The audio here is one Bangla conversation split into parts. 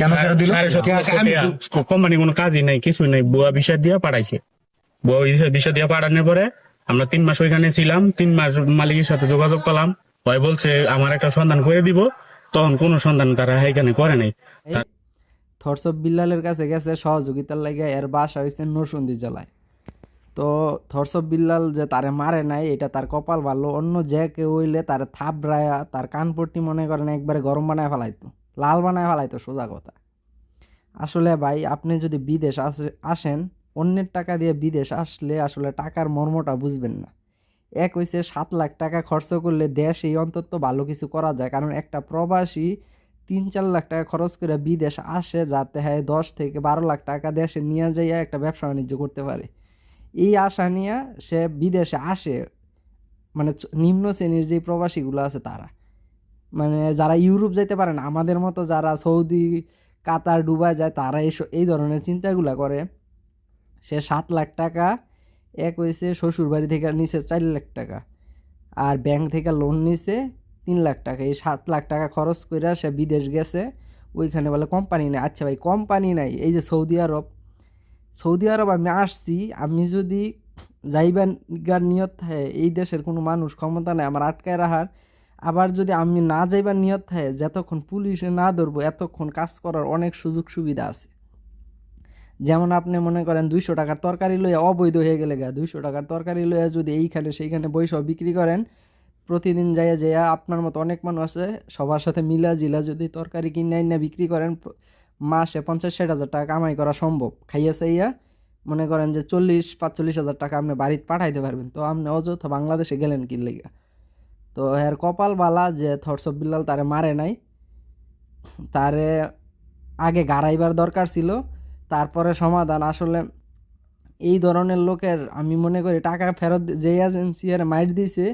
কেন ফেরত দিল? কোম্পানি কোনো কাজই নাই, কিছু নাই, বুয়া ভিসা দিয়ে পাঠাইছে। বুয়া ভিসা দিয়ে পাঠানোর পরে আমরা 3 মাস ওইখানে ছিলাম। 3 মাস মালিকের সাথে যোগাযোগ করলাম, ভাই বলছে আমার একটা সন্ধান করে দিব। তখন কোনো সন্ধান তারা এখানে করে নাই। থরসব বিল্লালের কাছে গেছে সহযোগিতার লাগে, এর বাসা হয়েছে নরসিংদী জেলায়। তো থরসব বিল্লাল যে তারে মারে নাই এটা তার কপাল ভালো, অন্য যে কেউ হইলে তার থাবড়ায়া তার কানপট্টি মনে করেন একবারে গরম বানায় ফেলাইতো, লাল বানায় ফেলাইতো, সোজা কথা। আসলে ভাই আপনি যদি বিদেশ আসেন, অন্যের টাকা দিয়ে বিদেশ আসলে আসলে টাকার মর্মটা বুঝবেন না। এক হইছে 7 লাখ টাকা খরচ করলে দেশেই অন্তত ভালো কিছু করা যায়, কারণ একটা প্রবাসী 3-4 লাখ টাকা খরচ করে বিদেশ আসে যাতে হ্যাঁ 10 থেকে 12 লাখ টাকা দেশে নিয়ে যাইয়া একটা ব্যবসা বাণিজ্য করতে পারে। এই আশা নিয়ে সে বিদেশে আসে। মানে নিম্ন শ্রেণীর যে প্রবাসীগুলো আছে তারা, মানে যারা ইউরোপ যাইতে পারে না, আমাদের মতো যারা সৌদি, কাতার, দুবাই যায়, তারা এই ধরনের চিন্তাগুলা করে। সে 7 লাখ টাকা এক হয়েছে শ্বশুর বাড়ি থেকে নিচে 4 লাখ টাকা, আর ব্যাংক থেকে লোন নিছে 3 লাখ টাকা। এই 7 লাখ টাকা খরচ করে সে বিদেশ গেছে। ওইখানে বলে কোম্পানি নেই। আচ্ছা ভাই, কোম্পানি নাই, এই যে সৌদি আরব, সৌদি আরব আমি আসছি, আমি যদি যাইবার নিয়ত থাকে, এই দেশের কোনো মানুষ ক্ষমতা নেই আমার আটকায় রাখার। আবার যদি আমি না যাইবার নিয়ত থাকে, যতক্ষণ পুলিশে না ধরবো এতক্ষণ কাজ করার অনেক সুযোগ সুবিধা আছে। যেমন আপনি মনে করেন 200 টাকার তরকারি লইয়া অবৈধ হয়ে গেলে 200 টাকার তরকারি লইয়া যদি এইখানে সেইখানে বইসব বিক্রি করেন, প্রতিদিন যাইয়া যাইয়া আপনার মতো অনেক মানুষ আছে, সবার সাথে মিলা জিলা যদি তরকারি কিনে না বিক্রি করেন, মাসে 50-60 হাজার টাকা কামাই করা সম্ভব। খাইয়া চাইয়া মনে করেন যে 40-45 হাজার টাকা আপনি বাড়িতে পাঠাইতে পারবেন। তো আপনি অযথা বাংলাদেশে গেলেন কি লেগা? তো এর কপাল বালা যে থরসব বিল্লাল তারে মারে নাই, তারে আগে গাড়াইবার দরকার ছিল, তারপরে সমাধান। আসলে এই ধরনের লোকের আমি মনে করি টাকা ফেরত যে এজেন্সি এর মাইট দিছে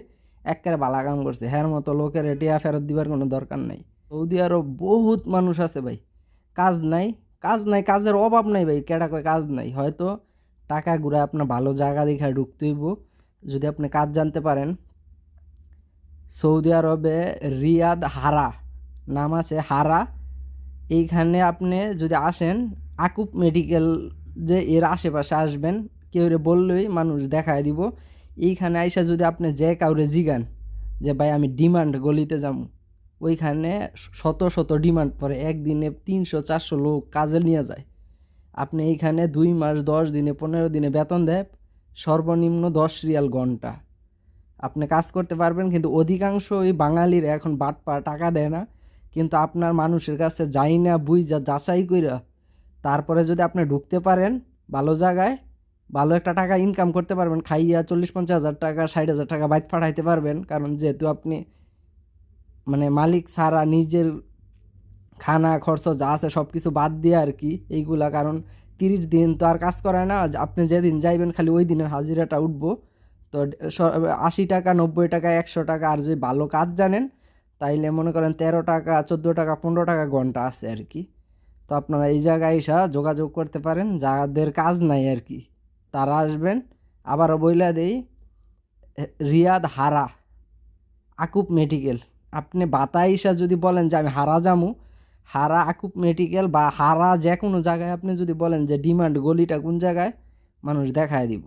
একেবারে বালা কাম করছে, হ্যার মতো লোকের টিয়া ফেরত দিবার কোনো দরকার নাই। সৌদি আরব বহুত মানুষ আছে ভাই, কাজ নাই, কাজ নাই, কাজের অভাব নাই ভাই। কেডা কয় কাজ নাই? হয়তো টাকা ঘুরে আপনার ভালো জায়গা দেখে ঢুকতে হইব যদি আপনি কাজ জানতে পারেন। সৌদি আরবে রিয়াদ হারা নাম আছে, হারা। এইখানে আপনি যদি আসেন, আকুব মেডিকেল যে এর আশেপাশে আসবেন, কেউ বললেই মানুষ দেখায় দিব। এইখানে আইসা যদি আপনি যে কাউরে জিগান যে ভাই আমি ডিমান্ড গলিতে যাবো, ওইখানে শত শত ডিমান্ড পরে, একদিনে 300-400 লোক কাজে নিয়ে যায়। আপনি এইখানে 2 মাস 10 দিনে 15 দিনে বেতন দেয় সর্বনিম্ন 10 রিয়াল ঘন্টা। আপনি কাজ করতে পারবেন, কিন্তু অধিকাংশ ওই বাঙালিরা এখন বাটপা, টাকা দেয় না, কিন্তু আপনার মানুষের কাছে যাই না বুঝা যাচাই কইরা তারপরে যদি আপনি ঢুকতে পারেন ভালো জায়গায়, ভালো একটা টাকা ইনকাম করতে পারবেন, খাইয়া 40-50 হাজার টাকা 60 হাজার টাকা বাইরে পাঠাইতে পারবেন। কারণ যেহেতু আপনি মানে মালিক ছাড়া নিজের খানা খরচ যা আছে সব কিছু বাদ দিয়ে আর কি এইগুলা। কারণ 30 দিন তো আর কাজ করায় না, আপনি যেদিন যাইবেন খালি ওই দিনের হাজিরাটা উঠবো। তো 80 টাকা 90 টাকা 100 টাকা, আর যদি ভালো কাজ জানেন তাইলে মনে করেন 13 টাকা 14 টাকা 15 টাকা ঘন্টা আছে আর কি। তো আপনারা এই জায়গায় এসে যোগাযোগ করতে পারেন, যাদের কাজ নাই আর কি তারা আসবেন। আবারও বইলা দেই, রিয়াদ হারা আকুব মেডিকেল। আপনি বাতাইসা যদি বলেন যে আমি হারা যামু, হারা আকুব মেডিকেল বা হারা যে কোনো জায়গায় আপনি যদি বলেন যে ডিমান্ড গলিটা কোন জায়গায়, মানুষ দেখায় দিব।